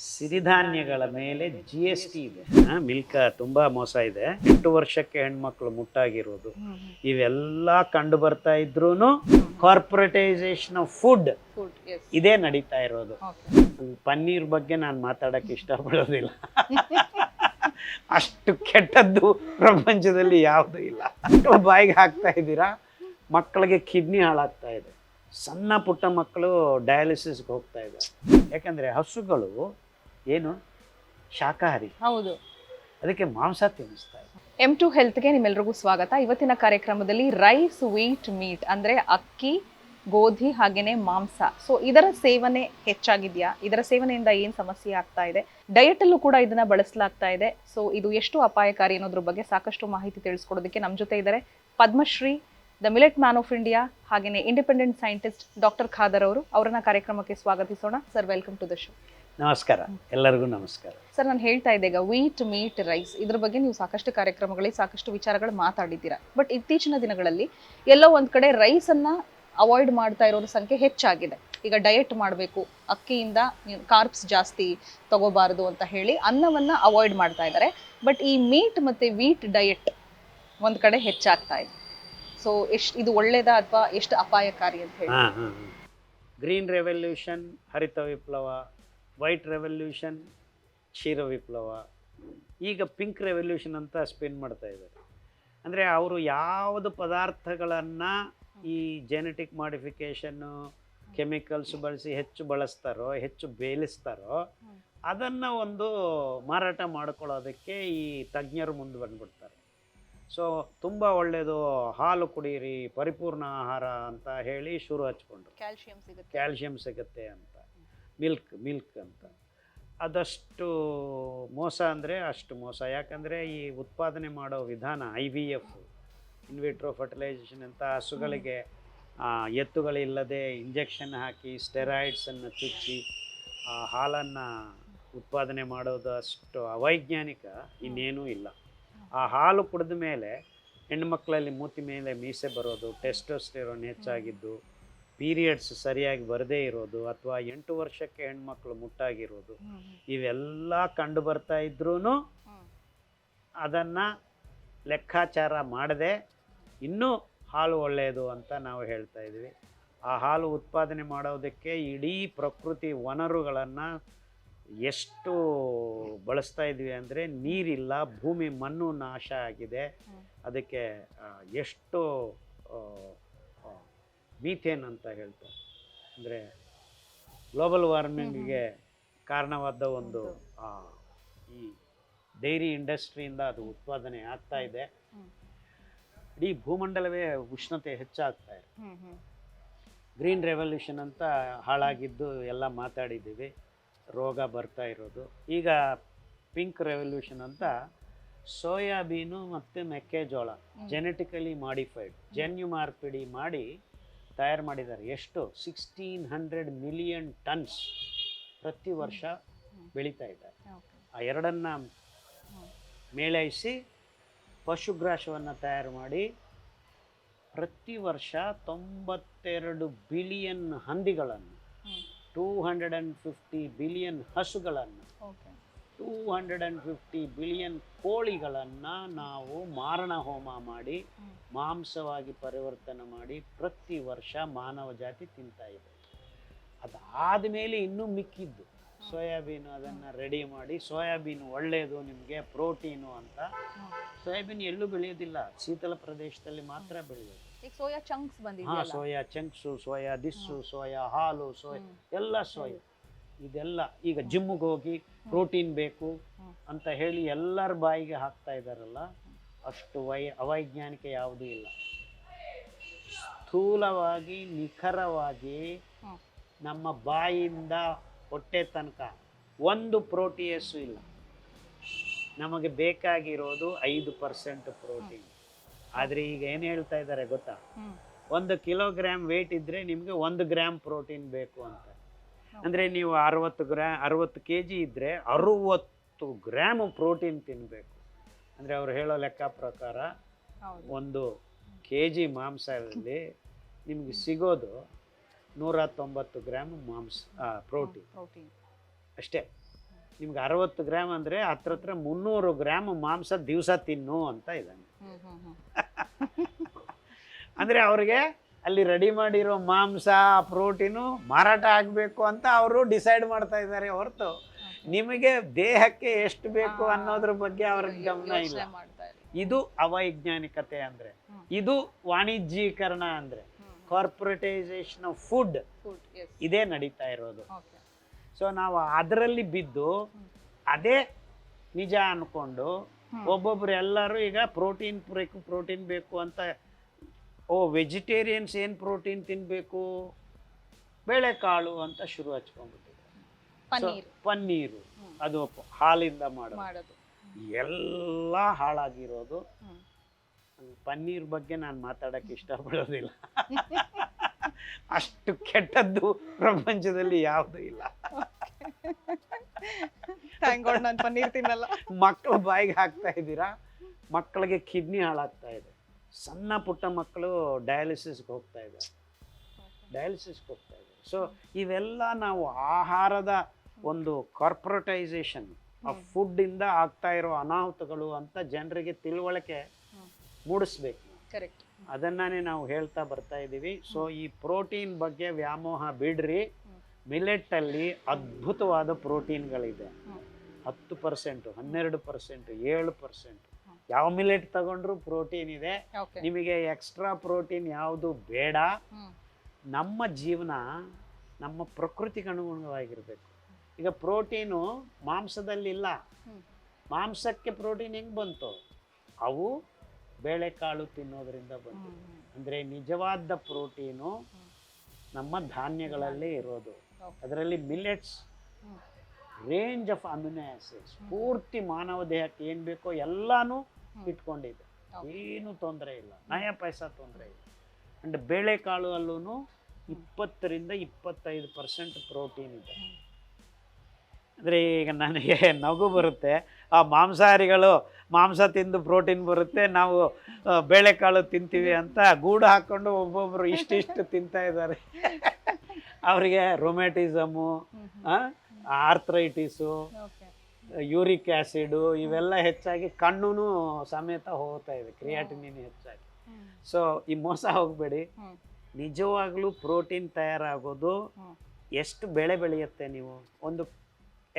ಸಿರಿಧಾನ್ಯಗಳ ಮೇಲೆ GST ಇದೆ. ಮಿಲ್ಕ್ ತುಂಬಾ ಮೋಸ ಇದೆ. 8 ವರ್ಷಕ್ಕೆ ಹೆಣ್ಮಕ್ಳು ಮುಟ್ಟಾಗಿರೋದು ಇವೆಲ್ಲ ಕಂಡು ಬರ್ತಾ ಇದ್ರೂ ಕಾರ್ಪೊರೇಟೈಸೇಷನ್ ಆಫ್ ಫುಡ್ ಇದೇ ನಡೀತಾ ಇರೋದು. ಪನ್ನೀರ್ ಬಗ್ಗೆ ನಾನು ಮಾತಾಡಕ್ಕೆ ಇಷ್ಟಪಡೋದಿಲ್ಲ. ಅಷ್ಟು ಕೆಟ್ಟದ್ದು ಪ್ರಪಂಚದಲ್ಲಿ ಯಾವುದೂ ಇಲ್ಲ. ಮಕ್ಕಳ ಬಾಯಿಗೆ ಹಾಕ್ತಾ ಇದ್ದೀರಾ, ಮಕ್ಕಳಿಗೆ ಕಿಡ್ನಿ ಹಾಳಾಗ್ತಾ ಇದೆ. ಸಣ್ಣ ಪುಟ್ಟ ಮಕ್ಕಳು ಡಯಾಲಿಸಿಸ್ಗೆ ಹೋಗ್ತಾ ಇದ್ದಾರೆ. ಯಾಕಂದರೆ ಹಸುಗಳು ಏನು ಶಾಕಾಹಾರಿ, ಹೌದು, ಅದಕ್ಕೆ ಮಾಂಸ ತಿನ್ನಿಸ್ತಾ ಇದೆ. M2 ಹೆಲ್ತ್ಗೆ ನಿಮ್ಮೆಲ್ರಿಗೂ ಸ್ವಾಗತ. ಇವತ್ತಿನ ಕಾರ್ಯಕ್ರಮದಲ್ಲಿ ರೈಸ್, ವೀಟ್, ಮೀಟ್ ಅಂದರೆ ಅಕ್ಕಿ, ಗೋಧಿ ಹಾಗೇನೆ ಮಾಂಸ. ಸೊ ಇದರ ಸೇವನೆ ಹೆಚ್ಚಾಗಿದೆಯಾ? ಇದರ ಸೇವನೆಯಿಂದ ಏನು ಸಮಸ್ಯೆ ಆಗ್ತಾ ಇದೆ? ಡಯಟ್ ಅಲ್ಲೂ ಕೂಡ ಇದನ್ನ ಬಳಸಲಾಗ್ತಾ ಇದೆ. ಸೊ ಇದು ಎಷ್ಟು ಅಪಾಯಕಾರಿ ಅನ್ನೋದ್ರ ಬಗ್ಗೆ ಸಾಕಷ್ಟು ಮಾಹಿತಿ ತಿಳಿಸ್ಕೊಡೋದಕ್ಕೆ ನಮ್ಮ ಜೊತೆ ಇದ್ದಾರೆ Padma Shri, the millet man of India ಹಾಗೇನೆ ಇಂಡಿಪೆಂಡೆಂಟ್ ಸೈಂಟಿಸ್ಟ್ ಡಾಕ್ಟರ್ ಖಾದರ್ ಅವರು. ಅವರನ್ನ ಕಾರ್ಯಕ್ರಮಕ್ಕೆ ಸ್ವಾಗತಿಸೋಣ. Sir, welcome to the show. ನಮಸ್ಕಾರ, ಎಲ್ಲರಿಗೂ ನಮಸ್ಕಾರ. ಸರ್, ನಾನು ಹೇಳ್ತಾ ಇದ್ದೆ ಈಗ ವೀಟ್, ಮೀಟ್, ರೈಸ್ ಇದ್ರ ಬಗ್ಗೆ ನೀವು ಸಾಕಷ್ಟು ಕಾರ್ಯಕ್ರಮಗಳಲ್ಲಿ ಸಾಕಷ್ಟು ವಿಚಾರಗಳು ಮಾತಾಡಿದ್ದೀರಾ. ಬಟ್ ಇತ್ತೀಚಿನ ದಿನಗಳಲ್ಲಿ ಎಲ್ಲೋ ಒಂದ್ ಕಡೆ ರೈಸ್ ಅನ್ನ ಅವಾಯ್ಡ್ ಮಾಡ್ತಾ ಇರೋರ ಸಂಖ್ಯೆ ಹೆಚ್ಚಾಗಿದೆ. ಈಗ ಡಯಟ್ ಮಾಡಬೇಕು, ಅಕ್ಕಿಯಿಂದ ಕಾರ್ಬ್ಸ್ ಜಾಸ್ತಿ ತಗೋಬಾರದು ಅಂತ ಹೇಳಿ ಅನ್ನವನ್ನ ಅವಾಯ್ಡ್ ಮಾಡ್ತಾ ಇದ್ದಾರೆ. ಬಟ್ ಈ ಮೀಟ್ ಮತ್ತೆ ವೀಟ್ ಡಯಟ್ ಒಂದ್ ಕಡೆ ಹೆಚ್ಚಾಗ್ತಾ ಇದೆ. ಸೊ ಇದು ಒಳ್ಳೇದಾ ಅಥವಾ ಎಷ್ಟು ಅಪಾಯಕಾರಿ ಅಂತ ಹೇಳಿ? ಗ್ರೀನ್ ರೆವಲ್ಯೂಷನ್ ಹರಿತ ವಿಪ್ಲವ, ವೈಟ್ ರೆವಲ್ಯೂಷನ್ ಕ್ಷೀರ ವಿಪ್ಲವ, ಈಗ ಪಿಂಕ್ ರೆವಲ್ಯೂಷನ್ ಅಂತ ಸ್ಪಿನ್ ಮಾಡ್ತಾ ಇದ್ದಾರೆ. ಅಂದರೆ ಅವರು ಯಾವುದು ಪದಾರ್ಥಗಳನ್ನು ಈ ಜೆನೆಟಿಕ್ ಮಾಡಿಫಿಕೇಷನ್ನು ಕೆಮಿಕಲ್ಸ್ ಬಳಸಿ ಹೆಚ್ಚು ಬಳಸ್ತಾರೋ, ಹೆಚ್ಚು ಬೇಯಿಸ್ತಾರೋ, ಅದನ್ನು ಒಂದು ಮಾರಾಟ ಮಾಡ್ಕೊಳ್ಳೋದಕ್ಕೆ ಈ ತಜ್ಞರು ಮುಂದೆ ಬಂದ್ಬಿಡ್ತಾರೆ. ಸೊ ತುಂಬ ಒಳ್ಳೆಯದು, ಹಾಲು ಕುಡೀರಿ, ಪರಿಪೂರ್ಣ ಆಹಾರ ಅಂತ ಹೇಳಿ ಶುರು ಹಚ್ಕೊಂಡ್ರು. ಕ್ಯಾಲ್ಶಿಯಂ ಸಿಗುತ್ತೆ ಅಂತ, ಮಿಲ್ಕ್ ಅಂತ. ಅದಷ್ಟು ಮೋಸ ಅಂದರೆ ಅಷ್ಟು ಮೋಸ. ಯಾಕಂದರೆ ಈ ಉತ್ಪಾದನೆ ಮಾಡೋ ವಿಧಾನ IVF, ಇನ್ವಿಟ್ರೋ ಫರ್ಟಿಲೈಸೇಷನ್ ಅಂತ, ಹಸುಗಳಿಗೆ ಎತ್ತುಗಳಿಲ್ಲದೆ ಇಂಜೆಕ್ಷನ್ ಹಾಕಿ ಸ್ಟೆರಾಯ್ಡ್ಸನ್ನು ಚುಚ್ಚಿ ಹಾಲನ್ನು ಉತ್ಪಾದನೆ ಮಾಡೋದು ಅಷ್ಟು ಅವೈಜ್ಞಾನಿಕ ಇನ್ನೇನೂ ಇಲ್ಲ. ಆ ಹಾಲು ಕುಡಿದ ಮೇಲೆ ಹೆಣ್ಮಕ್ಳಲ್ಲಿ ಮೂತಿ ಮೇಲೆ ಮೀಸೆ ಬರೋದು, ಟೆಸ್ಟೋಸ್ಟೆರೋನ್ ಹೆಚ್ಚಾಗಿದ್ದು, ಪೀರಿಯಡ್ಸ್ ಸರಿಯಾಗಿ ಬರದೇ ಇರೋದು, ಅಥವಾ 8 ವರ್ಷಕ್ಕೆ ಹೆಣ್ಮಕ್ಳು ಮುಟ್ಟಾಗಿರೋದು, ಇವೆಲ್ಲ ಕಂಡು ಬರ್ತಾ ಇದ್ರೂ ಅದನ್ನು ಲೆಕ್ಕಾಚಾರ ಮಾಡದೆ ಇನ್ನೂ ಹಾಲು ಒಳ್ಳೆಯದು ಅಂತ ನಾವು ಹೇಳ್ತಾ ಇದ್ವಿ. ಆ ಹಾಲು ಉತ್ಪಾದನೆ ಮಾಡೋದಕ್ಕೆ ಇಡೀ ಪ್ರಕೃತಿ ವನರುಗಳನ್ನು ಎಷ್ಟು ಬಳಸ್ತಾ ಇದ್ವಿ ಅಂದರೆ, ನೀರಿಲ್ಲ, ಭೂಮಿ ಮಣ್ಣು ನಾಶ ಆಗಿದೆ, ಅದಕ್ಕೆ ಎಷ್ಟು ಮೀಥೇನ್ ಅಂತ ಹೇಳ್ತಾರೆ, ಅಂದರೆ ಗ್ಲೋಬಲ್ ವಾರ್ಮಿಂಗಿಗೆ ಕಾರಣವಾದ ಒಂದು ಈ ಡೈರಿ ಇಂಡಸ್ಟ್ರಿಯಿಂದ ಅದು ಉತ್ಪಾದನೆ ಆಗ್ತಾ ಇದೆ. ಇಡೀ ಭೂಮಂಡಲವೇ ಉಷ್ಣತೆ ಹೆಚ್ಚಾಗ್ತಾ ಇದೆ. ಗ್ರೀನ್ ರೆವಲ್ಯೂಷನ್ ಅಂತ ಹಾಳಾಗಿದ್ದು ಎಲ್ಲ ಮಾತಾಡಿದ್ದೀವಿ, ರೋಗ ಬರ್ತಾ ಇರೋದು. ಈಗ ಪಿಂಕ್ ರೆವಲ್ಯೂಷನ್ ಅಂತ ಸೋಯಾಬೀನು ಮತ್ತು ಮೆಕ್ಕೆಜೋಳ ಜೆನೆಟಿಕಲಿ ಮಾಡಿಫೈಡ್, ಜನ್ಯು ಮಾರ್ಪಿಡಿ ಮಾಡಿ ತಯಾರು ಮಾಡಿದ್ದಾರೆ. ಎಷ್ಟು? 1600 ಮಿಲಿಯನ್ ಟನ್ಸ್ ಪ್ರತಿ ವರ್ಷ ಬೆಳೀತಾ ಇದ್ದಾರೆ. ಆ ಎರಡನ್ನು ಮೇಳೈಸಿ ಪಶುಗ್ರಾಸವನ್ನು ತಯಾರು ಮಾಡಿ ಪ್ರತಿ ವರ್ಷ 92 ಬಿಲಿಯನ್ ಹಂದಿಗಳನ್ನು, 250 ಬಿಲಿಯನ್ ಹಸುಗಳನ್ನು, 250 ಬಿಲಿಯನ್ ಕೋಳಿಗಳನ್ನು ನಾವು ಮಾರಣ ಹೋಮ ಮಾಡಿ ಮಾಂಸವಾಗಿ ಪರಿವರ್ತನೆ ಮಾಡಿ ಪ್ರತಿ ವರ್ಷ ಮಾನವ ಜಾತಿ ತಿಂತಾ ಇದೆ. ಅದಾದ ಮೇಲೆ ಇನ್ನೂ ಮಿಕ್ಕಿದ್ದು ಸೋಯಾಬೀನು, ಅದನ್ನು ರೆಡಿ ಮಾಡಿ, ಸೋಯಾಬೀನು ಒಳ್ಳೆಯದು ನಿಮಗೆ ಪ್ರೋಟೀನು ಅಂತ. ಸೋಯಾಬೀನ್ ಎಲ್ಲೂ ಬೆಳೆಯೋದಿಲ್ಲ, ಶೀತಲ ಪ್ರದೇಶದಲ್ಲಿ ಮಾತ್ರ ಬೆಳೆಯೋದು. ಸೋಯಾ ಚಂಕ್ಸ್ ಬಂದಿದೆ. Soya chunks, soya this, soya ಹಾಲು, ಎಲ್ಲ ಸೋಯಾ. ಇದೆಲ್ಲ ಈಗ ಜಿಮ್ಗೆ ಹೋಗಿ ಪ್ರೋಟೀನ್ ಬೇಕು ಅಂತ ಹೇಳಿ ಎಲ್ಲರ ಬಾಯಿಗೆ ಹಾಕ್ತಾ ಇದ್ದಾರಲ್ಲ, ಅಷ್ಟು ಅವೈಜ್ಞಾನಿಕ ಯಾವುದೂ ಇಲ್ಲ. ಸ್ಥೂಲವಾಗಿ ನಿಖರವಾಗಿ ನಮ್ಮ ಬಾಯಿಯಿಂದ ಹೊಟ್ಟೆ ತನಕ ಒಂದು ಪ್ರೋಟೀಯಸ್ಸು ಇಲ್ಲ. ನಮಗೆ ಬೇಕಾಗಿರೋದು 5% ಪ್ರೋಟೀನ್. ಆದರೆ ಈಗ ಏನು ಹೇಳ್ತಾ ಇದ್ದಾರೆ ಗೊತ್ತಾ? 1 ಕಿಲೋಗ್ರಾಮ್ ವೇಟ್ ಇದ್ದರೆ ನಿಮಗೆ 1 ಗ್ರಾಮ್ ಪ್ರೋಟೀನ್ ಬೇಕು ಅಂತ. ಅಂದರೆ ನೀವು 60 kg ಇದ್ದರೆ 60 ಗ್ರಾಮ್ ಪ್ರೋಟೀನ್ ತಿನ್ನಬೇಕು. ಅಂದರೆ ಅವ್ರು ಹೇಳೋ ಲೆಕ್ಕ ಪ್ರಕಾರ 1 kg ಮಾಂಸದಲ್ಲಿ ನಿಮಗೆ ಸಿಗೋದು 190 ಗ್ರಾಮ್ ಮಾಂಸ ಪ್ರೋಟೀನ್ ಅಷ್ಟೇ. ನಿಮ್ಗೆ 60 ಗ್ರಾಮ್ ಅಂದರೆ ಹತ್ರ 300 ಗ್ರಾಮ್ ಮಾಂಸ ದಿವಸ ತಿನ್ನು ಅಂತ ಇದ್ದಾನೆ. ಅಂದರೆ ಅವ್ರಿಗೆ ಅಲ್ಲಿ ರೆಡಿ ಮಾಡಿರೋ ಮಾಂಸ ಪ್ರೋಟೀನು ಮಾರಾಟ ಆಗಬೇಕು ಅಂತ ಅವರು ಡಿಸೈಡ್ ಮಾಡ್ತಾ ಇದ್ದಾರೆ ಹೊರತು ನಿಮಗೆ ದೇಹಕ್ಕೆ ಎಷ್ಟು ಬೇಕು ಅನ್ನೋದ್ರ ಬಗ್ಗೆ ಅವ್ರಿಗೆ ಗಮನ ಇಲ್ಲ. ಇದು ಅವೈಜ್ಞಾನಿಕತೆ ಅಂದರೆ, ಇದು ವಾಣಿಜ್ಯೀಕರಣ ಅಂದರೆ, ಕಾರ್ಪೊರೇಟೈಸೇಷನ್ ಆಫ್ ಫುಡ್ ಇದೇ ನಡೀತಾ ಇರೋದು. ಸೊ ನಾವು ಅದರಲ್ಲಿ ಬಿದ್ದು ಅದೇ ನಿಜ ಅಂದ್ಕೊಂಡು ಒಬ್ಬೊಬ್ರು ಎಲ್ಲರೂ ಈಗ ಪ್ರೋಟೀನ್ ಬೇಕು ಅಂತ, ವೆಜಿಟೇರಿಯನ್ಸ್ ಏನು ಪ್ರೋಟೀನ್ ತಿನ್ನಬೇಕು, ಬೇಳೆಕಾಳು ಅಂತ ಶುರು ಹಚ್ಕೊಂಡ್ಬಿಟ್ಟಿದ್ದಾರೆ. ಪನ್ನೀರು ಅದು ಹಾಲಿಂದ ಮಾಡೋದು ಎಲ್ಲ ಹಾಳಾಗಿರೋದು. ಪನ್ನೀರ್ ಬಗ್ಗೆ ನಾನು ಮಾತಾಡೋಕ್ಕೆ ಇಷ್ಟಪಡೋದಿಲ್ಲ. ಅಷ್ಟು ಕೆಟ್ಟದ್ದು ಪ್ರಪಂಚದಲ್ಲಿ ಯಾವುದೂ ಇಲ್ಲ. ಪನ್ನೀರ್ ತಿನ್ನಲ್ಲ. ಮಕ್ಕಳು ಬಾಯಿಗೆ ಹಾಕ್ತಾ ಇದ್ದೀರಾ, ಮಕ್ಕಳಿಗೆ ಕಿಡ್ನಿ ಹಾಳಾಗ್ತಾ ಇದೆ. ಸಣ್ಣ ಪುಟ್ಟ ಮಕ್ಕಳು ಡಯಾಲಿಸಿಸ್ಗೆ ಹೋಗ್ತಾ ಇದ್ದಾರೆ. ಸೊ ಇವೆಲ್ಲ ನಾವು ಆಹಾರದ ಒಂದು ಕಾರ್ಪೊರೇಟೈಸೇಷನ್ ಆಫ್ ಫುಡ್ಡಿಂದ ಆಗ್ತಾ ಇರೋ ಅನಾಹುತಗಳು ಅಂತ ಜನರಿಗೆ ತಿಳುವಳಿಕೆ ಮೂಡಿಸ್ಬೇಕು. ಕರೆಕ್ಟ್. ಅದನ್ನೇ ನಾವು ಹೇಳ್ತಾ ಬರ್ತಾ ಇದ್ದೀವಿ. ಸೊ ಈ ಪ್ರೋಟೀನ್ ಬಗ್ಗೆ ವ್ಯಾಮೋಹ ಬಿಡ್ರಿ. ಮಿಲೆಟ್ಟಲ್ಲಿ ಅದ್ಭುತವಾದ ಪ್ರೋಟೀನ್ಗಳಿದೆ. 10%, 12%, 7%. ಯಾವ ಮಿಲೆಟ್ ತಗೊಂಡ್ರು ಪ್ರೋಟೀನ್ ಇದೆ. ನಿಮಗೆ ಎಕ್ಸ್ಟ್ರಾ ಪ್ರೋಟೀನ್ ಯಾವುದು ಬೇಡ. ನಮ್ಮ ಜೀವನ ನಮ್ಮ ಪ್ರಕೃತಿಗೆ ಅನುಗುಣವಾಗಿರಬೇಕು. ಈಗ ಪ್ರೋಟೀನು ಮಾಂಸದಲ್ಲಿಲ್ಲ. ಮಾಂಸಕ್ಕೆ ಪ್ರೋಟೀನ್ ಹೆಂಗೆ ಬಂತು? ಅವು ಬೇಳೆಕಾಳು ತಿನ್ನೋದ್ರಿಂದ ಬಂತು. ಅಂದರೆ ನಿಜವಾದ ಪ್ರೋಟೀನು ನಮ್ಮ ಧಾನ್ಯಗಳಲ್ಲೇ ಇರೋದು. ಅದರಲ್ಲಿ millets range of amino acids ಪೂರ್ತಿ ಮಾನವ ದೇಹಕ್ಕೆ ಏನು ಬೇಕೋ ಎಲ್ಲನೂ ಇಟ್ಕೊಂಡಿದೆ. ಏನು ತೊಂದರೆ ಇಲ್ಲ, ನಯ ಪೈಸಾ ತೊಂದರೆ ಇಲ್ಲ. ಆ್ಯಂಡ್ ಬೇಳೆಕಾಳು ಅಲ್ಲೂ 20 to 25% ಪ್ರೋಟೀನ್ ಇದೆ. ಅಂದರೆ ಈಗ ನನಗೆ ನಗು ಬರುತ್ತೆ, ಆ ಮಾಂಸಾಹಾರಿಗಳು ಮಾಂಸ ತಿಂದು ಪ್ರೋಟೀನ್ ಬರುತ್ತೆ, ನಾವು ಬೇಳೆಕಾಳು ತಿಂತೀವಿ ಅಂತ ಗೂಡು ಹಾಕ್ಕೊಂಡು ಒಬ್ಬೊಬ್ಬರು ಇಷ್ಟಿಷ್ಟು ತಿಂತಾ ಇದ್ದಾರೆ. ಅವರಿಗೆ ರೊಮ್ಯಾಟಿಸಮು, ಆರ್ಥ್ರೈಟಿಸು, ಯೂರಿಕ್ ಆ್ಯಸಿಡು ಇವೆಲ್ಲ ಹೆಚ್ಚಾಗಿ ಕಣ್ಣು ಸಮೇತ ಹೋಗ್ತಾ ಇದೆ, ಕ್ರಿಯಾಟಿನಿನ್ ಹೆಚ್ಚಾಗಿ. ಸೊ ಈ ಮೋಸ ಹೋಗಬೇಡಿ. ನಿಜವಾಗ್ಲೂ ಪ್ರೋಟೀನ್ ತಯಾರಾಗೋದು ಎಷ್ಟು ಬೆಳೆ ಬೆಳೆಯುತ್ತೆ. ನೀವು ಒಂದು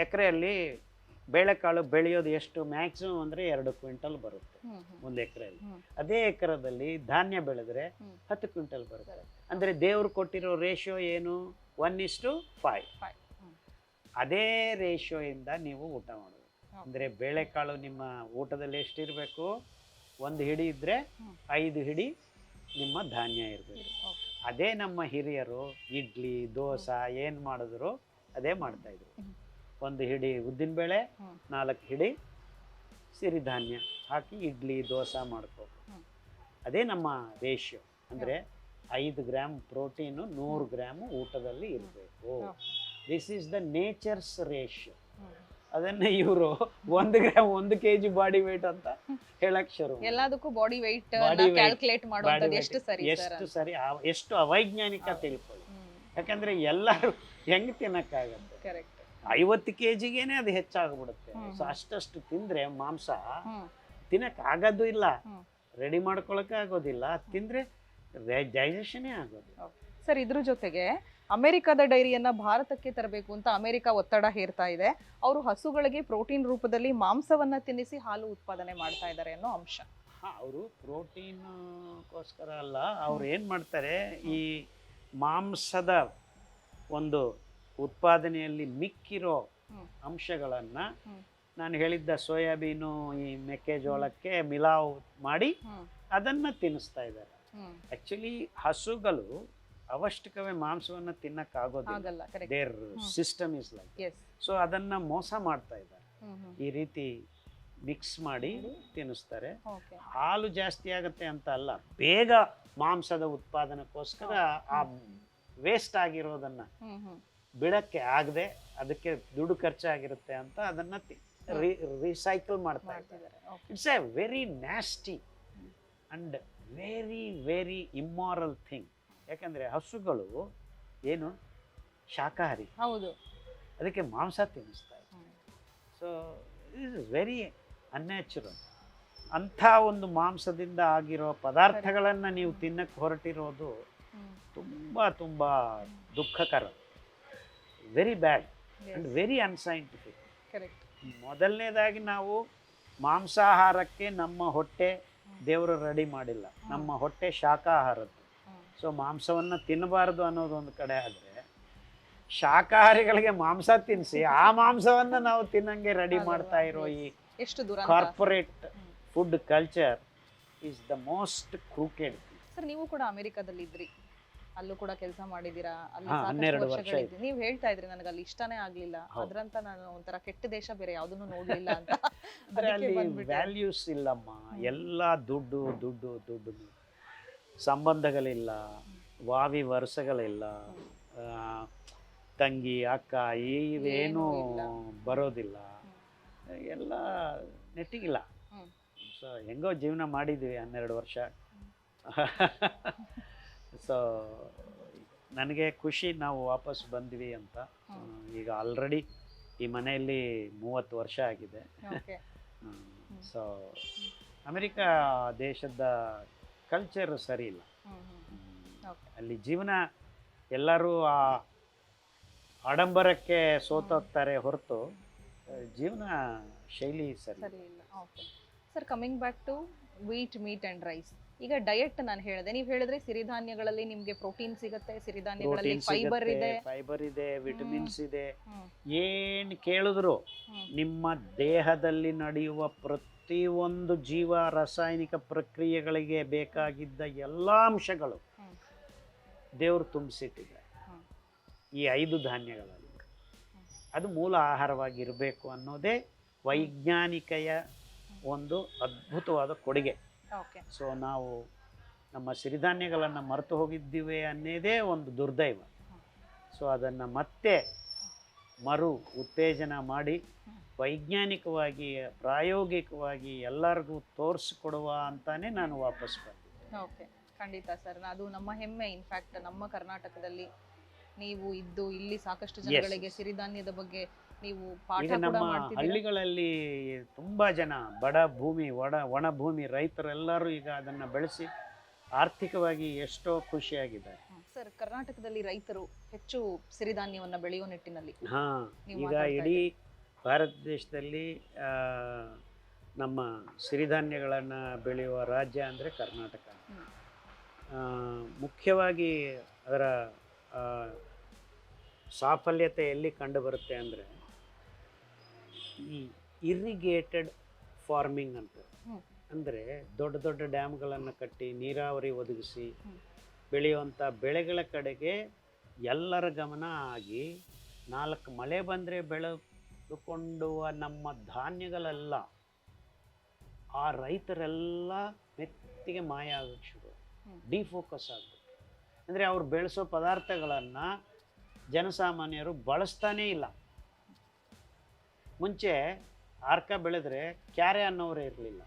ಎಕರೆಯಲ್ಲಿ ಬೇಳೆಕಾಳು ಬೆಳೆಯೋದು ಎಷ್ಟು? ಮ್ಯಾಕ್ಸಿಮಮ್ ಅಂದರೆ 2 ಕ್ವಿಂಟಲ್ ಬರುತ್ತೆ ಒಂದು ಎಕರೆಯಲ್ಲಿ. ಅದೇ ಎಕರೆದಲ್ಲಿ ಧಾನ್ಯ ಬೆಳೆದ್ರೆ 10 ಕ್ವಿಂಟಲ್ ಬರುತ್ತೆ. ಅಂದರೆ ದೇವರು ಕೊಟ್ಟಿರೋ ರೇಷಿಯೋ ಏನು? 1:5. ಅದೇ ರೇಷಿಯೋಯಿಂದ ನೀವು ಊಟ ಮಾಡಬೇಕು. ಅಂದರೆ ಬೇಳೆಕಾಳು ನಿಮ್ಮ ಊಟದಲ್ಲಿ ಎಷ್ಟಿರಬೇಕು? 1 ಹಿಡಿ ಇದ್ದರೆ 5 ಹಿಡಿ ನಿಮ್ಮ ಧಾನ್ಯ ಇರಬೇಕು. ಅದೇ ನಮ್ಮ ಹಿರಿಯರು ಇಡ್ಲಿ ದೋಸೆ ಏನು ಮಾಡಿದ್ರು ಅದೇ ಮಾಡ್ತಾಯಿದ್ರು. 1 ಹಿಡಿ ಉದ್ದಿನಬೇಳೆ, 4 ಹಿಡಿ ಸಿರಿಧಾನ್ಯ ಹಾಕಿ ಇಡ್ಲಿ ದೋಸೆ ಮಾಡ್ಕೋಬೇಕು. ಅದೇ ನಮ್ಮ ರೇಷಿಯೋ. ಅಂದರೆ 5 ಗ್ರಾಮ್ ಪ್ರೋಟೀನು 100 ಗ್ರಾಮು ಊಟದಲ್ಲಿ ಇರಬೇಕು. This is the nature's ratio. ಅದನ್ನು ಇವರು 1 ಗ್ರಾಮ್ 1 kg ಬಾಡಿ ವೆಯ್ಟ್ ಅಂತ ಹೇಳಕ್ ಶುರು. ಎಲ್ಲದಕ್ಕೂ ಬಾಡಿ ವೆಯ್ಟ್ ಕ್ಯಾಲ್ಕುಲೇಟ್ ಮಾಡೋದು ಎಷ್ಟು ಸರಿ? ಎಷ್ಟು ಅವೈಜ್ಞಾನಿಕ ತಿಳ್ಕೊಳ್ಳಿ. ಯಾಕಂದ್ರೆ ಎಲ್ಲರೂ ಹೆಂಗೆ ತಿನ್ನಕ್ಕಾಗತ್ತೆ? ಕರೆಕ್ಟ್. 50 kgಗೇನೆ ಅದು ಹೆಚ್ಚಾಗ್ಬಿಡುತ್ತೆ. ಸೊ ಅಷ್ಟು ತಿಂದ್ರೆ ಮಾಂಸ ತಿನ್ನಕ್ ಆಗೋದು ಇಲ್ಲ, ರೆಡಿ ಮಾಡ್ಕೊಳಕ್ಕೆ ಆಗೋದಿಲ್ಲ, ತಿಂದ್ರೆ ಡೈಜೆಷನೇ ಆಗೋದಿಲ್ಲ. ಸರ್, ಇದ್ರ ಜೊತೆಗೆ ಅಮೆರಿಕದ ಡೈರಿಯನ್ನ ಭಾರತಕ್ಕೆ ತರಬೇಕು ಅಂತ ಅಮೆರಿಕ ಒತ್ತಡ ಹೇರ್ತಾ ಇದೆ. ಅವರು ಹಸುಗಳಿಗೆ ಪ್ರೋಟೀನ್ ರೂಪದಲ್ಲಿ ಮಾಂಸವನ್ನ ತಿನ್ನಿಸಿ ಹಾಲು ಉತ್ಪಾದನೆ ಮಾಡ್ತಾ ಇದ್ದಾರೆ ಅನ್ನೋ ಅಂಶ. ಅವರು ಪ್ರೋಟೀನ್ಗೋಸ್ಕರ ಅಲ್ಲ, ಅವ್ರು ಏನು ಮಾಡ್ತಾರೆ, ಈ ಮಾಂಸದ ಒಂದು ಉತ್ಪಾದನೆಯಲ್ಲಿ ಮಿಕ್ಕಿರೋ ಅಂಶಗಳನ್ನು ನಾನು ಹೇಳಿದ್ದ ಸೋಯಾಬೀನು ಈ ಮೆಕ್ಕೆಜೋಳಕ್ಕೆ ಮಿಲಾವ್ ಮಾಡಿ ಅದನ್ನು ತಿನ್ನಿಸ್ತಾ ಇದ್ದಾರೆ. ಆ್ಯಕ್ಚುಲಿ ಹಸುಗಳು ಅವಶ್ಯಕವೇ ಮಾಂಸವನ್ನು ತಿನ್ನಕ್ಕಾಗೋದಿಲ್ಲ. There system is like. So ಅದನ್ನು ಮೋಸ ಮಾಡ್ತಾ ಇದ್ದಾರೆ. ಈ ರೀತಿ ಮಿಕ್ಸ್ ಮಾಡಿ ತಿನ್ನಿಸ್ತಾರೆ. ಹಾಲು ಜಾಸ್ತಿ ಆಗುತ್ತೆ ಅಂತ ಅಲ್ಲ, ಬೇಗ ಮಾಂಸದ ಉತ್ಪಾದನೆಗೋಸ್ಕರ ಆ ವೇಸ್ಟ್ ಆಗಿರೋದನ್ನು ಬಿಡಕ್ಕೆ ಆಗದೆ ಅದಕ್ಕೆ ದುಡ್ಡು ಖರ್ಚಾಗಿರುತ್ತೆ ಅಂತ ಅದನ್ನು ರಿಸೈಕಲ್ ಮಾಡ್ತಾ ಇದ್ದಾರೆ. It's a very nasty and very very immoral thing. ಯಾಕಂದರೆ ಹಸುಗಳು ಏನು ಶಾಕಾಹಾರಿ, ಹೌದು, ಅದಕ್ಕೆ ಮಾಂಸ ತಿನ್ನಿಸ್ತಾ ಇದೆ. So is very unnatural. ಅಂಥ ಒಂದು ಮಾಂಸದಿಂದ ಆಗಿರೋ ಪದಾರ್ಥಗಳನ್ನು ನೀವು ತಿನ್ನಕ್ಕೆ ಹೊರಟಿರೋದು ತುಂಬ ತುಂಬ ದುಃಖಕರ, very bad and very unscientific. Correct. ಮೊದಲನೇದಾಗಿ ನಾವು ಮಾಂಸಾಹಾರಕ್ಕೆ ನಮ್ಮ ಹೊಟ್ಟೆ ದೇವರು ರೆಡಿ ಮಾಡಿಲ್ಲ, ನಮ್ಮ ಹೊಟ್ಟೆ ಶಾಕಾಹಾರದ್ದು. ಸೊ ಮಾಂಸವನ್ನು ತಿನ್ನಬಾರ್ದು ಅನ್ನೋದು ಒಂದು ಕಡೆ ಆದರೆ, ಶಾಕಾಹಾರಿಗಳಿಗೆ ಮಾಂಸ ತಿನ್ನಿಸಿ ಆ ಮಾಂಸವನ್ನು ನಾವು ತಿನ್ನಂಗೆ ರೆಡಿ ಮಾಡ್ತಾ ಇರೋ ಈ ಎಷ್ಟು ದೂರ corporate food culture is the most crooked. Sir, ನೀವು ಕೂಡ ಅಮೆರಿಕಾದಲ್ಲಿ ಇದ್ರಿ, ಅಲ್ಲೂ ಕೂಡ ಕೆಲಸ ಮಾಡಿದೀರಾ, ಅಲ್ಲಿ 12 ವರ್ಷ ವರ್ಷಗಳಿದ್ರಿ. ನೀವು ಹೇಳ್ತಾ ಇದ್ರಿ ನನಗೆ ಅಲ್ಲಿ ಇಷ್ಟನೇ ಆಗ್ಲಿಲ್ಲ, ಅದ್ರಂತ ನಾನು ಒಂಥರ ಕೆಟ್ಟ ದೇಶ ಬೇರೆ ಯಾವ್ದನ್ನು ನೋಡ್ಲಿಲ್ಲ ಅಂತ. ಅಲ್ಲಿ ವ್ಯಾಲ್ಯೂಸ್ ಇಲ್ಲಮ್ಮ, ಎಲ್ಲ ದುಡ್ಡು ದುಡ್ಡು ದುಡ್ಡು, ಸಂಬಂಧಗಳಿಲ್ಲ, ವಾವಿ ವರ್ಷಗಳಿಲ್ಲ, ತಂಗಿ ಅಕ್ಕ ಇವೇನು ಬರೋದಿಲ್ಲ, ಎಲ್ಲ ನೆಟ್ಟಿಗಿಲ್ಲ. ಸೊ ಹೆಂಗೋ ಜೀವನ ಮಾಡಿದ್ವಿ 12 ವರ್ಷ. ಸೊ ನನಗೆ ಖುಷಿ ನಾವು ವಾಪಸ್ ಬಂದ್ವಿ ಅಂತ. ಈಗ ಆಲ್ರೆಡಿ ಈ ಮನೆಯಲ್ಲಿ 30 ವರ್ಷ ಆಗಿದೆ. ಸೊ ಅಮೆರಿಕಾ ದೇಶದ ಕಲ್ಚರ್ ಸರಿ ಇಲ್ಲ. ಅಲ್ಲಿ ಜೀವನ ಎಲ್ಲರೂ ಆ ಆಡಂಬರಕ್ಕೆ ಸೋತೋಗ್ತಾರೆ ಹೊರತು ಜೀವನ ಶೈಲಿ ಸರಿ ಇಲ್ಲ. Okay sir, coming back to wheat, meat and rice. ಈಗ ಡಯಟ್ ನಾನು ಹೇಳಿದೆ, ನೀವು ಹೇಳಿದ್ರೆ ಸಿರಿಧಾನ್ಯಗಳಲ್ಲಿ ನಿಮಗೆ ಪ್ರೋಟೀನ್ ಸಿಗುತ್ತೆ, ಸಿರಿಧಾನ್ಯಗಳಲ್ಲಿ ಫೈಬರ್ ಇದೆ, ವಿಟಮಿನ್ಸ್ ಇದೆ. ಏನು ಕೇಳಿದ್ರು ನಿಮ್ಮ ದೇಹದಲ್ಲಿ ನಡೆಯುವ ಪ್ರತಿಯೊಂದು ಜೀವ ರಾಸಾಯನಿಕ ಪ್ರಕ್ರಿಯೆಗಳಿಗೆ ಬೇಕಾಗಿದ್ದ ಎಲ್ಲ ಅಂಶಗಳು ದೇವರು ತುಂಬಿಸಿಟ್ಟಿದ್ದಾರೆ ಈ 5 ಧಾನ್ಯಗಳಲ್ಲಿ. ಅದು ಮೂಲ ಆಹಾರವಾಗಿರಬೇಕು ಅನ್ನೋದೇ ವೈಜ್ಞಾನಿಕೆಯ ಒಂದು ಅದ್ಭುತವಾದ ಕೊಡುಗೆ. ಸೊ ನಾವು ನಮ್ಮ ಸಿರಿಧಾನ್ಯಗಳನ್ನು ಮರೆತು ಹೋಗಿದ್ದೀವಿ ಅನ್ನೋದೇ ಒಂದು ದುರ್ದೈವ. ಸೊ ಅದನ್ನು ಮತ್ತೆ ಉತ್ತೇಜನ ಮಾಡಿ ವೈಜ್ಞಾನಿಕವಾಗಿ ಪ್ರಾಯೋಗಿಕವಾಗಿ ಎಲ್ಲರಿಗೂ ತೋರಿಸ್ಕೊಡುವ ಅಂತಾನೆ ನಾನು ವಾಪಸ್ ಬಂದೆ. ಓಕೆ, ಖಂಡಿತ ಸರ್, ಅದು ನಮ್ಮ ಹೆಮ್ಮೆ. ಇನ್ಫ್ಯಾಕ್ಟ್ ನಮ್ಮ ಕರ್ನಾಟಕದಲ್ಲಿ ನೀವು ಇದ್ದು ಇಲ್ಲಿ ಸಾಕಷ್ಟು ಜನಗಳಿಗೆ ಸಿರಿಧಾನ್ಯದ ಬಗ್ಗೆ ನೀವು ಪಾಠ ಕೂಡ ಮಾಡ್ತಿದ್ದೀರಾ. ಹಳ್ಳಿಗಳಲ್ಲಿ ತುಂಬ ಜನ ಬಡ ಭೂಮಿ ಒಣ ಭೂಮಿ ರೈತರೆಲ್ಲರೂ ಈಗ ಅದನ್ನು ಬೆಳೆಸಿ ಆರ್ಥಿಕವಾಗಿ ಎಷ್ಟೋ ಖುಷಿಯಾಗಿದ್ದಾರೆ. ಸರ್, ಕರ್ನಾಟಕದಲ್ಲಿ ರೈತರು ಹೆಚ್ಚು ಸಿರಿಧಾನ್ಯವನ್ನ ಬೆಳೆಯೋ ನಿಟ್ಟಿನಲ್ಲಿ ಈಗ ಇಡೀ ಭಾರತ ದೇಶದಲ್ಲಿ ನಮ್ಮ ಸಿರಿಧಾನ್ಯಗಳನ್ನು ಬೆಳೆಯುವ ರಾಜ್ಯ ಅಂದರೆ ಕರ್ನಾಟಕ. ಮುಖ್ಯವಾಗಿ ಅದರ ಸಾಫಲ್ಯತೆ ಎಲ್ಲಿ ಕಂಡು ಬರುತ್ತೆ ಅಂದರೆ ಈ ಇರಿಗೇಟೆಡ್ ಫಾರ್ಮಿಂಗ್ ಅಂತ. ಅಂದರೆ ದೊಡ್ಡ ದೊಡ್ಡ ಡ್ಯಾಮ್ಗಳನ್ನು ಕಟ್ಟಿ ನೀರಾವರಿ ಒದಗಿಸಿ ಬೆಳೆಯುವಂಥ ಬೆಳೆಗಳ ಕಡೆಗೆ ಎಲ್ಲರ ಗಮನ ಆಗಿ 4 ಮಳೆ ಬಂದರೆ ಬೆಳೆದುಕೊಂಡುವ ನಮ್ಮ ಧಾನ್ಯಗಳೆಲ್ಲ ಆ ರೈತರೆಲ್ಲ ಮೆತ್ತಿಗೆ ಮಾಯ ಆಗೋಕ್ಕೆ ಶುರು, ಡಿಫೋಕಸ್ ಆಗಬೇಕು. ಅಂದರೆ ಅವ್ರು ಬೆಳೆಸೋ ಪದಾರ್ಥಗಳನ್ನು ಜನಸಾಮಾನ್ಯರು ಬಳಸ್ತಾನೇ ಇಲ್ಲ. ಮುಂಚೆ ಆರ್ಕ ಬೆಳೆದ್ರೆ ಕ್ಯಾರೆ ಅನ್ನೋರೇ ಇರಲಿಲ್ಲ.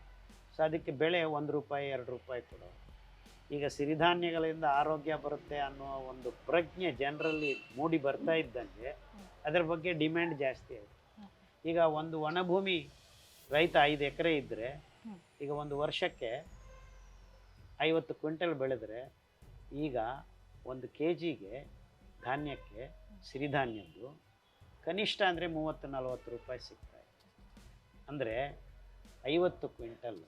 ಸೊ ಅದಕ್ಕೆ ಬೆಳೆ 1 ರೂಪಾಯಿ 2 ರೂಪಾಯಿ ಕೊಡೋರು. ಈಗ ಸಿರಿಧಾನ್ಯಗಳಿಂದ ಆರೋಗ್ಯ ಬರುತ್ತೆ ಅನ್ನೋ ಒಂದು ಪ್ರಜ್ಞೆ ಜನರಲ್ಲಿ ಮೂಡಿ ಬರ್ತಾ ಇದ್ದಂಗೆ ಅದರ ಬಗ್ಗೆ ಡಿಮ್ಯಾಂಡ್ ಜಾಸ್ತಿ ಆಯಿತು. ಈಗ ಒಂದು ಒಣಭೂಮಿ ರೈತ 5 ಎಕರೆ ಇದ್ದರೆ ಈಗ ಒಂದು ವರ್ಷಕ್ಕೆ 50 ಕ್ವಿಂಟಲ್ ಬೆಳೆದ್ರೆ ಈಗ 1 kg ಧಾನ್ಯಕ್ಕೆ ಸಿರಿಧಾನ್ಯದ್ದು ಕನಿಷ್ಠ ಅಂದರೆ 30-40 ರೂಪಾಯಿ ಸಿಗ್ತಾ ಇದೆ. ಅಂದರೆ 50 ಕ್ವಿಂಟಲ್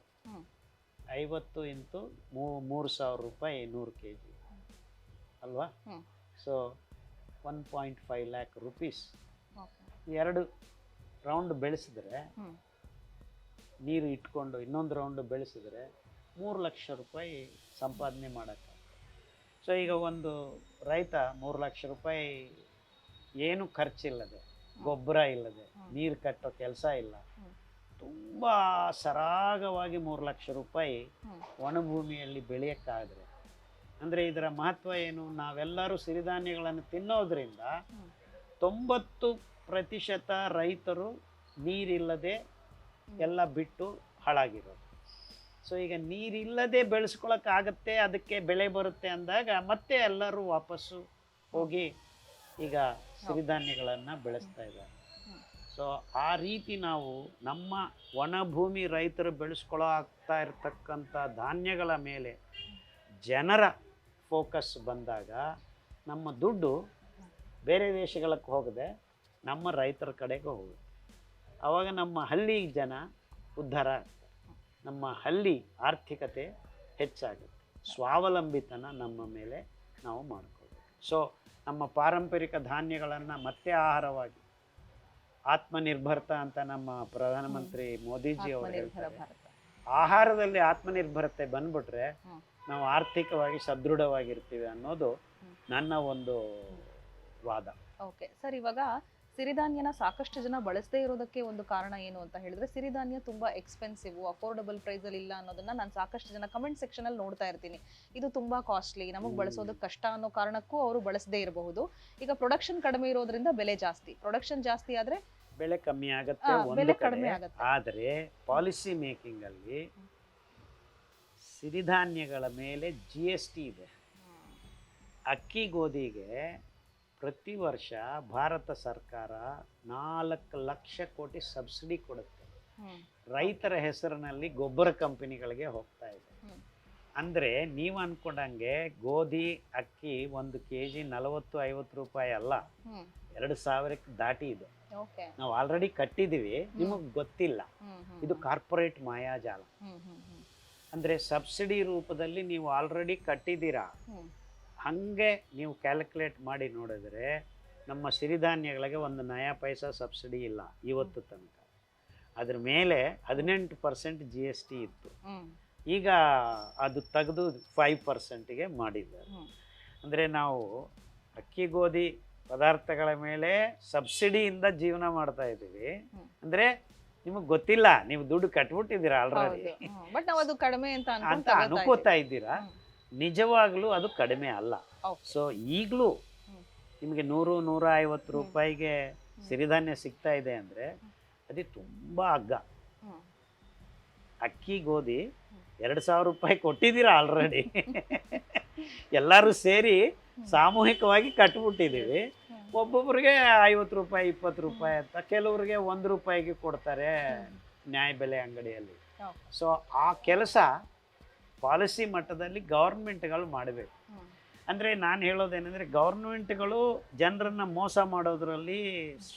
50 ಇಂಟು 3,000 ರೂಪಾಯಿ 100 kg ಅಲ್ವಾ? So 1.5 lakh rupees. 2 ರೌಂಡ್ ಬೆಳೆಸಿದ್ರೆ, ನೀರು ಇಟ್ಕೊಂಡು ಇನ್ನೊಂದು ರೌಂಡ್ ಬೆಳೆಸಿದ್ರೆ 3 ಲಕ್ಷ ರೂಪಾಯಿ ಸಂಪಾದನೆ ಮಾಡೋಕ್ಕೆ. ಸೊ ಈಗ ಒಂದು ರೈತ 3 ಲಕ್ಷ ರೂಪಾಯಿ ಏನು ಖರ್ಚಿಲ್ಲದೆ, ಗೊಬ್ಬರ ಇಲ್ಲದೆ, ನೀರು ಕಟ್ಟೋ ಕೆಲಸ ಇಲ್ಲ, ತುಂಬ ಸರಾಗವಾಗಿ 3 ಲಕ್ಷ ರೂಪಾಯಿ ಒಣಭೂಮಿಯಲ್ಲಿ ಬೆಳೆಯೋಕ್ಕಾದರೆ ಅಂದರೆ ಇದರ ಮಹತ್ವ ಏನು? ನಾವೆಲ್ಲರೂ ಸಿರಿಧಾನ್ಯಗಳನ್ನು ತಿನ್ನೋದ್ರಿಂದ 90% ರೈತರು ನೀರಿಲ್ಲದೆ ಎಲ್ಲ ಬಿಟ್ಟು ಹಾಳಾಗಿರೋದು. ಸೊ ಈಗ ನೀರಿಲ್ಲದೆ ಬೆಳೆಸ್ಕೊಳಕ್ಕಾಗತ್ತೆ, ಅದಕ್ಕೆ ಬೆಳೆ ಬರುತ್ತೆ ಅಂದಾಗ ಮತ್ತೆ ಎಲ್ಲರೂ ವಾಪಸ್ಸು ಹೋಗಿ ಈಗ ಸಿರಿಧಾನ್ಯಗಳನ್ನು ಬೆಳೆಸ್ತಾ ಇದ್ದಾರೆ. ಸೊ ಆ ರೀತಿ ನಾವು ನಮ್ಮ ಒಣಭೂಮಿ ರೈತರು ಬೆಳೆಸ್ಕೊಳ್ಳೋ ಆಗ್ತಾ ಇರ್ತಕ್ಕಂಥ ಧಾನ್ಯಗಳ ಮೇಲೆ ಜನರ ಫೋಕಸ್ ಬಂದಾಗ ನಮ್ಮ ದುಡ್ಡು ಬೇರೆ ದೇಶಗಳಿಗೆ ಹೋಗದೆ ನಮ್ಮ ರೈತರ ಕಡೆಗೆ ಹೋಗುತ್ತೆ. ಆವಾಗ ನಮ್ಮ ಹಳ್ಳಿ ಜನ ಉದ್ಧಾರ ಆಗ್ತಾರೆ, ನಮ್ಮ ಹಳ್ಳಿ ಆರ್ಥಿಕತೆ ಹೆಚ್ಚಾಗುತ್ತೆ, ಸ್ವಾವಲಂಬಿತನ ನಮ್ಮ ಮೇಲೆ ನಾವು ಮಾಡ್ಕೋಬೇಕು. ಸೊ ನಮ್ಮ ಪಾರಂಪರಿಕ ಧಾನ್ಯಗಳನ್ನು ಮತ್ತೆ ಆಹಾರವಾಗಿ ಆತ್ಮನಿರ್ಭರತಾ ಅಂತ ನಮ್ಮ ಪ್ರಧಾನಮಂತ್ರಿ ಮೋದಿಜಿ ಅವರು ಹೇಳ್ತಾರೆ. ಆಹಾರದಲ್ಲಿ ಆತ್ಮನಿರ್ಭರತೆ ಬಂದ್ಬಿಟ್ರೆ ನಾವು ಆರ್ಥಿಕವಾಗಿ ಸದೃಢವಾಗಿರ್ತೀವಿ ಅನ್ನೋದು ನನ್ನ ಒಂದು ವಾದ. ಓಕೆ ಸರ್, ಇವಾಗ ಸಿರಿಧಾನ್ಯನ ಸಾಕಷ್ಟು ಜನ ಬಳಸದೇ ಇರೋದಕ್ಕೆ ಒಂದು ಕಾರಣ ಏನು ಅಂತ ಹೇಳಿದ್ರೆ, ಸಿರಿಧಾನ್ಯ ತುಂಬಾ ಎಕ್ಸ್ಪೆನ್ಸಿವ್, ಅಫೋರ್ಡಬಲ್ ಪ್ರೈಸ್ ಅಲ್ಲಿ ಇಲ್ಲ ಅನ್ನೋದನ್ನ ನಾನು ಸಾಕಷ್ಟು ಜನ ಕಮೆಂಟ್ ಸೆಕ್ಷನ್ ಅಲ್ಲಿ ನೋಡ್ತಾ ಇರ್ತೀನಿ. ಇದು ತುಂಬಾ ಕಾಸ್ಟ್ಲಿ, ನಮಗೆ ಬಳಸೋದಕ್ಕೆ ಕಷ್ಟ ಅನ್ನೋ ಕಾರಣಕ್ಕೂ ಅವರು ಬಳಸದೇ ಇರಬಹುದು. ಈಗ ಪ್ರೊಡಕ್ಷನ್ ಕಡಿಮೆ ಇರೋದ್ರಿಂದ ಬೆಲೆ ಜಾಸ್ತಿ, ಪ್ರೊಡಕ್ಷನ್ ಜಾಸ್ತಿ ಆದ್ರೆ ಬೆಲೆ ಕಮ್ಮಿ ಆಗುತ್ತೆ ಬೆಲೆ ಒಂದು ಕಡಿಮೆ ಕಡೆ. ಆಗುತ್ತೆ. ಆದರೆ ಪಾಲಿಸಿ ಮೇಕಿಂಗ್ ಅಲ್ಲಿ ಸಿರಿಧಾನ್ಯಗಳ ಮೇಲೆ GST ಇದೆ. ಅಕ್ಕಿ ಗೋಧಿಗೆ ಪ್ರತಿ ವರ್ಷ ಭಾರತ ಸರ್ಕಾರ 4 ಲಕ್ಷ ಕೋಟಿ ಸಬ್ಸಿಡಿ ಕೊಡುತ್ತೆ. ರೈತರ ಹೆಸರಿನಲ್ಲಿ ಗೊಬ್ಬರ ಕಂಪನಿಗಳಿಗೆ ಹೋಗ್ತಾ ಇದೆ. ಅಂದರೆ ನೀವು ಅಂದ್ಕೊಂಡಂಗೆ ಗೋಧಿ ಅಕ್ಕಿ 1 kg 40-50 ರೂಪಾಯಿ ಅಲ್ಲ, 2000ಕ್ಕೆ ದಾಟಿ ಇದೆ. ನಾವು ಆಲ್ರೆಡಿ ಕಟ್ಟಿದ್ದೀವಿ, ನಿಮಗೆ ಗೊತ್ತಿಲ್ಲ. ಇದು ಕಾರ್ಪೊರೇಟ್ ಮಾಯಾಜಾಲ. ಅಂದರೆ ಸಬ್ಸಿಡಿ ರೂಪದಲ್ಲಿ ನೀವು ಆಲ್ರೆಡಿ ಕಟ್ಟಿದ್ದೀರಾ. ಹಾಗೆ ನೀವು ಕ್ಯಾಲ್ಕುಲೇಟ್ ಮಾಡಿ ನೋಡಿದ್ರೆ ನಮ್ಮ ಸಿರಿಧಾನ್ಯಗಳಿಗೆ 1 ನಯಾ ಪೈಸಾ ಸಬ್ಸಿಡಿ ಇಲ್ಲ ಇವತ್ತು ತನಕ. ಅದ್ರ ಮೇಲೆ 18% GST ಇತ್ತು. ಈಗ ಅದು ತೆಗೆದು 5%ಗೆ ಮಾಡಿದ್ದಾರೆ. ಅಂದರೆ ನಾವು ಅಕ್ಕಿ ಗೋಧಿ ಪದಾರ್ಥಗಳ ಮೇಲೆ ಸಬ್ಸಿಡಿಯಿಂದ ಜೀವನ ಮಾಡ್ತಾ ಇದ್ದೀವಿ. ಅಂದರೆ ನಿಮಗೆ ಗೊತ್ತಿಲ್ಲ, ನೀವು ದುಡ್ಡು ಕಟ್ಬಿಟ್ಟಿದ್ದೀರಾ ಆಲ್ರೆಡಿ ಬಟ್ ನಾವು ಅದು ಕಡಿಮೆ ಅಂತ ಅನ್ಕೋತಾ ಇದ್ದೀರಾ. ನಿಜವಾಗ್ಲೂ ಅದು ಕಡಿಮೆ ಅಲ್ಲ. ಸೊ ಈಗಲೂ ನಿಮಗೆ 100-150 ರೂಪಾಯಿಗೆ ಸಿರಿಧಾನ್ಯ ಸಿಗ್ತಾ ಇದೆ ಅಂದರೆ ಅದು ತುಂಬ ಅಗ್ಗ. ಅಕ್ಕಿ ಗೋಧಿ 2000 ರೂಪಾಯಿ ಕೊಟ್ಟಿದ್ದೀರಾ ಆಲ್ರೆಡಿ. ಎಲ್ಲರೂ ಸೇರಿ ಸಾಮೂಹಿಕವಾಗಿ ಕಟ್ಬಿಟ್ಟಿದ್ದೀವಿ. ಒಬ್ಬೊಬ್ರಿಗೆ 50 ರೂಪಾಯಿ 20 ರೂಪಾಯಿ ಅಂತ, ಕೆಲವ್ರಿಗೆ 1 ರೂಪಾಯಿಗೆ ಕೊಡ್ತಾರೆ ನ್ಯಾಯಬೆಲೆ ಅಂಗಡಿಯಲ್ಲಿ. ಸೊ ಆ ಕೆಲಸ ಪಾಲಿಸಿ ಮಟ್ಟದಲ್ಲಿ ಗೌರ್ಮೆಂಟ್ಗಳು ಮಾಡಬೇಕು. ಅಂದರೆ ನಾನು ಹೇಳೋದೇನೆಂದರೆ ಗೌರ್ಮೆಂಟ್ಗಳು ಜನರನ್ನು ಮೋಸ ಮಾಡೋದ್ರಲ್ಲಿ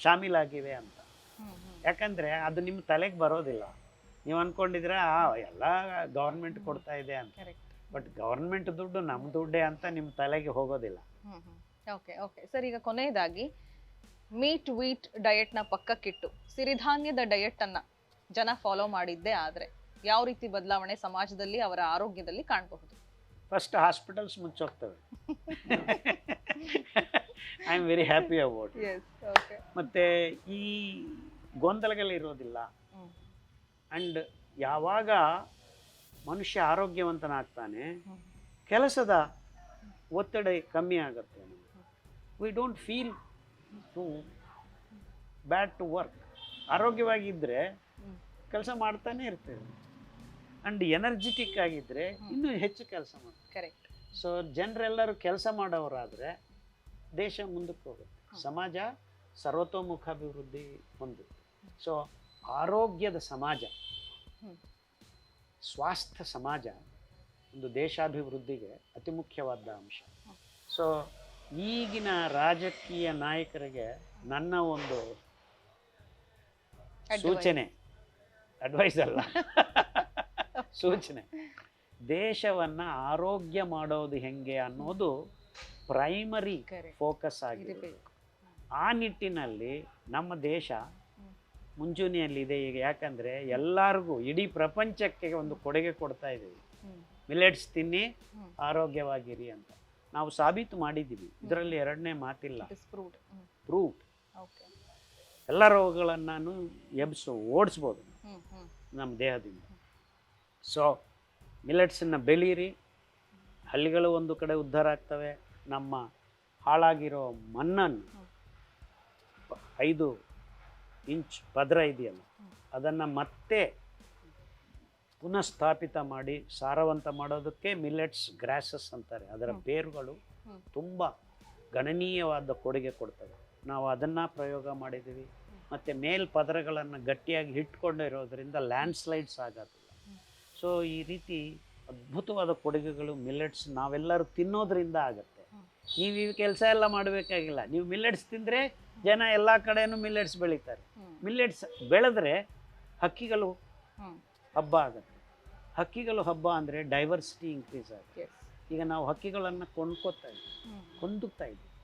ಶಾಮೀಲಾಗಿವೆ ಅಂತ. ಯಾಕಂದರೆ ಅದು ನಿಮ್ಮ ತಲೆಗೆ ಬರೋದಿಲ್ಲ. ನೀವು ಅಂದ್ಕೊಂಡಿದ್ರೆ ಎಲ್ಲ ಗೌರ್ಮೆಂಟ್ ಕೊಡ್ತಾ ಇದೆ ಅಂತ. ಬಟ್ ಗೌರ್ಮೆಂಟ್ ದುಡ್ಡು ನಮ್ಮ ದುಡ್ಡೇ ಅಂತ ನಿಮ್ಮ ತಲೆಗೆ ಹೋಗೋದಿಲ್ಲ. ಓಕೆ ಓಕೆ ಸರ್, ಈಗ ಕೊನೆಯದಾಗಿ ಮೀಟ್ ವೀಟ್ ಡಯಟ್ನ ಪಕ್ಕಕ್ಕಿಟ್ಟು ಸಿರಿಧಾನ್ಯದ ಡಯಟ್ ಅನ್ನ ಜನ ಫಾಲೋ ಮಾಡಿದ್ದೇ ಆದರೆ ಯಾವ ರೀತಿ ಬದಲಾವಣೆ ಸಮಾಜದಲ್ಲಿ ಅವರ ಆರೋಗ್ಯದಲ್ಲಿ ಕಾಣಬಹುದು? ಫಸ್ಟ್ ಹಾಸ್ಪಿಟಲ್ಸ್ ಮುಚ್ಚೋಗ್ತವೆ. I am very happy about. ಮತ್ತು ಈ ಗೊಂದಲಗಳಿರೋದಿಲ್ಲ. ಆ್ಯಂಡ್ ಯಾವಾಗ ಮನುಷ್ಯ ಆರೋಗ್ಯವಂತನಾಗ್ತಾನೆ, ಕೆಲಸದ ಒತ್ತಡ ಕಮ್ಮಿ ಆಗುತ್ತೆ. We don't feel too bad to work. ಆರೋಗ್ಯವಾಗಿದ್ದರೆ ಕೆಲಸ ಮಾಡ್ತಾನೆ ಇರ್ತೇವೆ. ಆ್ಯಂಡ್ ಎನರ್ಜಿಟಿಕ್ ಆಗಿದ್ದರೆ ಇನ್ನೂ ಹೆಚ್ಚು ಕೆಲಸ ಮಾಡ್ತಾರೆ. ಕರೆಕ್ಟ್. ಸೊ ಜನರೆಲ್ಲರೂ ಕೆಲಸ ಮಾಡೋರಾದರೆ ದೇಶ ಮುಂದಕ್ಕೆ ಹೋಗುತ್ತೆ, ಸಮಾಜ ಸರ್ವತೋಮುಖಾಭಿವೃದ್ಧಿ ಹೊಂದುತ್ತೆ. ಸೊ ಆರೋಗ್ಯದ ಸಮಾಜ, ಸ್ವಾಸ್ಥ್ಯ ಸಮಾಜ ಒಂದು ದೇಶಾಭಿವೃದ್ಧಿಗೆ ಅತಿ ಮುಖ್ಯವಾದ ಅಂಶ. ಸೊ ಈಗಿನ ರಾಜಕೀಯ ನಾಯಕರಿಗೆ ನನ್ನ ಒಂದು ಸೂಚನೆ, ಅಡ್ವೈಸ್ ಅಲ್ಲ, ಸೂಚನೆ, ದೇಶವನ್ನು ಆರೋಗ್ಯ ಮಾಡೋದು ಹೆಂಗೆ ಅನ್ನೋದು ಪ್ರೈಮರಿ ಫೋಕಸ್ ಆಗಿದೆ. ಆ ನಿಟ್ಟಿನಲ್ಲಿ ನಮ್ಮ ದೇಶ ಮುಂಚೂಣಿಯಲ್ಲಿದೆ ಈಗ. ಯಾಕಂದರೆ ಎಲ್ಲರಿಗೂ, ಇಡೀ ಪ್ರಪಂಚಕ್ಕೆ ಒಂದು ಕೊಡುಗೆ ಕೊಡ್ತಾ ಇದ್ದೀವಿ. ಮಿಲೆಟ್ಸ್ ತಿನ್ನಿ, ಆರೋಗ್ಯವಾಗಿರಿ ಅಂತ ನಾವು ಸಾಬೀತು ಮಾಡಿದ್ದೀವಿ. ಇದರಲ್ಲಿ ಎರಡನೇ ಮಾತಿಲ್ಲ. ಪ್ರೂವ್ಡ್. ಎಲ್ಲ ರೋಗಗಳನ್ನು ಓಡಿಸ್ಬೋದು ನಮ್ಮ ದೇಹದಿಂದ. ಸೊ ಮಿಲೆಟ್ಸನ್ನು ಬೆಳೀರಿ, ಹಳ್ಳಿಗಳು ಒಂದು ಕಡೆ ಉದ್ಧಾರ ಆಗ್ತವೆ. ನಮ್ಮ ಹಾಳಾಗಿರೋ ಮಣ್ಣನ್ನು 5 ಇಂಚ್ ಪದರ ಇದೆಯಲ್ಲ, ಅದನ್ನು ಮತ್ತೆ ಪುನಃಸ್ಥಾಪಿತ ಮಾಡಿ ಸಾರವಂತ ಮಾಡೋದಕ್ಕೆ ಮಿಲೆಟ್ಸ್ ಗ್ರಾಸಸ್ ಅಂತಾರೆ. ಅದರ ಬೇರುಗಳು ತುಂಬ ಗಣನೀಯವಾದ ಕೊಡುಗೆ ಕೊಡ್ತವೆ. ನಾವು ಅದನ್ನು ಪ್ರಯೋಗ ಮಾಡಿದ್ದೀವಿ. ಮತ್ತು ಮೇಲ್ಪದರಗಳನ್ನು ಗಟ್ಟಿಯಾಗಿ ಇಟ್ಕೊಂಡಿರೋದ್ರಿಂದ ಲ್ಯಾಂಡ್ಸ್ಲೈಡ್ಸ್ ಆಗೋದಿಲ್ಲ. ಸೊ ಈ ರೀತಿ ಅದ್ಭುತವಾದ ಕೊಡುಗೆಗಳು ಮಿಲ್ಲೆಟ್ಸ್ ನಾವೆಲ್ಲರೂ ತಿನ್ನೋದ್ರಿಂದ ಆಗುತ್ತೆ. ನೀವು ಈ ಕೆಲಸ ಎಲ್ಲ ಮಾಡಬೇಕಾಗಿಲ್ಲ. ನೀವು ಮಿಲ್ಲೆಟ್ಸ್ ತಿಂದರೆ ಜನ ಎಲ್ಲ ಕಡೆಯೂ ಮಿಲ್ಲೆಟ್ಸ್ ಬೆಳೀತಾರೆ. ಮಿಲ್ಲೆಟ್ಸ್ ಬೆಳೆದ್ರೆ ಹಕ್ಕಿಗಳು ಹಬ್ಬ ಆಗುತ್ತೆ. ಹಕ್ಕಿಗಳು ಹಬ್ಬ ಅಂದರೆ ಡೈವರ್ಸಿಟಿ ಇನ್ಕ್ರೀಸ್ ಆಗುತ್ತೆ. ಈಗ ನಾವು ಹಕ್ಕಿಗಳನ್ನು ಕೊಂಡ್ಕೋತಾ ಇದ್ದೀವಿ, ಕೊಂದುತ್ತಾ ಇದ್ದೀವಿ.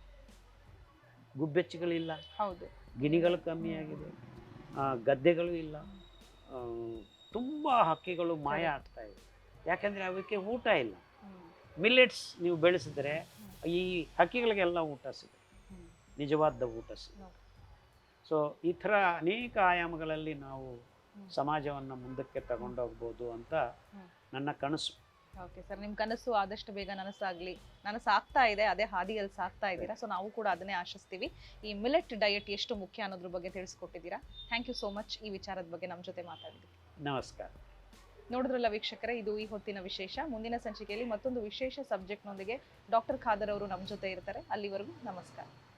ಗುಬ್ಬೆಚ್ಚುಗಳಿಲ್ಲ, ಹೌದು, ಗಿಣಿಗಳು ಕಮ್ಮಿ ಆಗಿದೆ, ಗದ್ದೆಗಳು ಇಲ್ಲ, ತುಂಬ ಹಕ್ಕಿಗಳು ಮಾಯ ಆಗ್ತಾ ಇದೆ. ಯಾಕೆಂದರೆ ಅವಕ್ಕೆ ಊಟ ಇಲ್ಲ. ಮಿಲ್ಲೆಟ್ಸ್ ನೀವು ಬೆಳೆಸಿದ್ರೆ ಈ ಹಕ್ಕಿಗಳಿಗೆಲ್ಲ ಊಟ ಸಿಗುತ್ತೆ, ನಿಜವಾದ ಊಟ ಸಿಗುತ್ತೆ. ಸೊ ಈ ಥರ ಅನೇಕ ಆಯಾಮಗಳಲ್ಲಿ ನಾವು ಸಮಾಜವನ್ನು ಮುಂದಕ್ಕೆ ತಗೊಂಡೋಗ್ಬೋದು ಅಂತ ನನ್ನ ಕನಸು. ಓಕೆ ಸರ್, ನಿಮ್ಮ ಕನಸು ಆದಷ್ಟು ಬೇಗ ನನಸಾಗ್ತಾ ಇದೆ, ಅದೇ ಹಾದಿಯಲ್ಲಿ ಸಾಗ್ತಾ ಇದ್ದೀರಾ. ಸೊ ನಾವು ಕೂಡ ಅದನ್ನೇ ಆಶಿಸ್ತೀವಿ. ಈ ಮಿಲೆಟ್ ಡಯಟ್ ಎಷ್ಟು ಮುಖ್ಯ ಅನ್ನೋದ್ರ ಬಗ್ಗೆ ತಿಳಿಸ್ಕೊಟ್ಟಿದ್ದೀರಾ. ಥ್ಯಾಂಕ್ ಯು ಸೋ ಮಚ್ ಈ ವಿಚಾರದ ಬಗ್ಗೆ ನಮ್ಮ ಜೊತೆ ಮಾತಾಡಿದ್ದೀವಿ. ನಮಸ್ಕಾರ. ನೋಡಿದ್ರಲ್ಲ ವೀಕ್ಷಕರೇ, ಇದು ಈ ಹೊತ್ತಿನ ವಿಶೇಷ. ಮುಂದಿನ ಸಂಚಿಕೆಯಲ್ಲಿ ಮತ್ತೊಂದು ವಿಶೇಷ ಸಬ್ಜೆಕ್ಟ್ನೊಂದಿಗೆ ಡಾಕ್ಟರ್ ಖಾದರ್ ಅವರು ನಮ್ಮ ಜೊತೆ ಇರ್ತಾರೆ. ಅಲ್ಲಿವರೆಗೂ ನಮಸ್ಕಾರ.